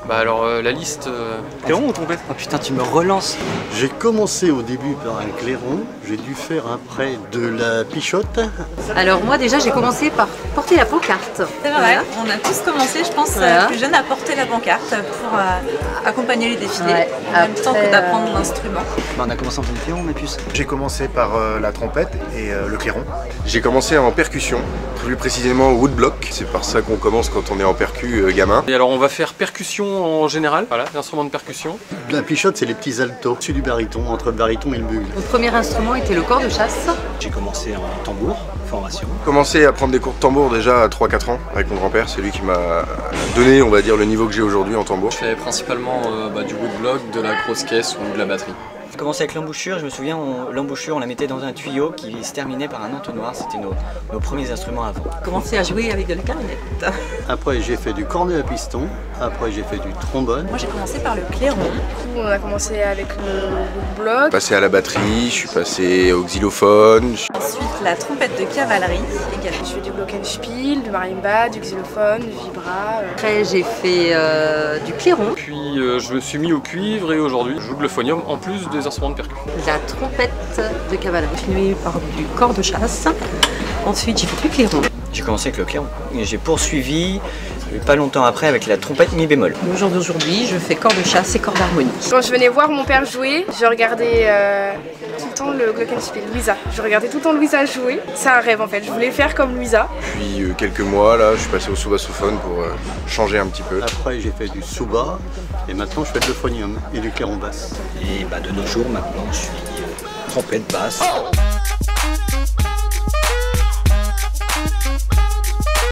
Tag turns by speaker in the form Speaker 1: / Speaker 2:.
Speaker 1: Bah alors la liste...
Speaker 2: Clairon ou trompette? Oh putain, tu me relances.
Speaker 3: J'ai commencé au début par un clairon, j'ai dû faire après de la pichotte.
Speaker 4: Alors moi déjà j'ai commencé par porter la pancarte.
Speaker 5: C'est vrai, on a tous commencé, je pense, plus jeune à porter la pancarte pour accompagner les défilés, en même temps que d'apprendre l'instrument.
Speaker 2: Bah, on a commencé en tant que clairon, ma puce.
Speaker 6: J'ai commencé par la trompette et le clairon.
Speaker 7: J'ai commencé en percussion, plus précisément au woodblock. C'est par ça qu'on commence quand on est en percu gamin.
Speaker 1: Et alors on va faire percussion en général, voilà, l'instrument de percussion.
Speaker 3: La pichotte, c'est les petits altos, c'est du baryton, entre le baryton et le bugle.
Speaker 4: Mon premier instrument était le cor de chasse.
Speaker 2: J'ai commencé en tambour, formation.
Speaker 7: J'ai commencé à prendre des cours de tambour déjà à 3-4 ans avec mon grand-père. C'est lui qui m'a donné, on va dire, le niveau que j'ai aujourd'hui en tambour.
Speaker 1: Je fais principalement du woodblock, de la grosse caisse ou de la batterie.
Speaker 2: J'ai commencé avec l'embouchure, je me souviens, l'embouchure on la mettait dans un tuyau qui se terminait par un entonnoir, c'était nos premiers instruments avant.
Speaker 4: J'ai commencé à jouer avec de la clarinette.
Speaker 3: Après, j'ai fait du cornet à piston, après j'ai fait du trombone.
Speaker 5: Moi j'ai commencé par le clairon.
Speaker 8: On a commencé avec le bloc.
Speaker 7: Je suis passé à la batterie, je suis passé au xylophone.
Speaker 5: Ensuite la trompette de cavalerie également.
Speaker 8: Je fais du glockenspiel, du marimba, du xylophone, du vibra.
Speaker 4: Après j'ai fait du clairon.
Speaker 1: Puis je me suis mis au cuivre et aujourd'hui je joue de l'euphonium en plus des instruments de percu.
Speaker 4: La trompette de cavalerie. J'ai continué par du cor de chasse. Ensuite j'ai fait du clairon.
Speaker 2: J'ai commencé avec le clairon et j'ai poursuivi pas longtemps après avec la trompette mi bémol.
Speaker 4: Au jour d'aujourd'hui je fais cor de chasse et cor d'harmonie.
Speaker 8: Quand je venais voir mon père jouer, je regardais tout le temps le glockenspiel, Louisa. Je regardais tout le temps Louisa jouer. C'est un rêve en fait, je voulais faire comme Louisa.
Speaker 7: Puis quelques mois là, je suis passé au sous-bassophone pour changer un petit peu.
Speaker 3: Après, j'ai fait du souba et maintenant je fais de l'euphonium et du clairon basse.
Speaker 2: Et bah, de nos jours maintenant je suis trompette basse.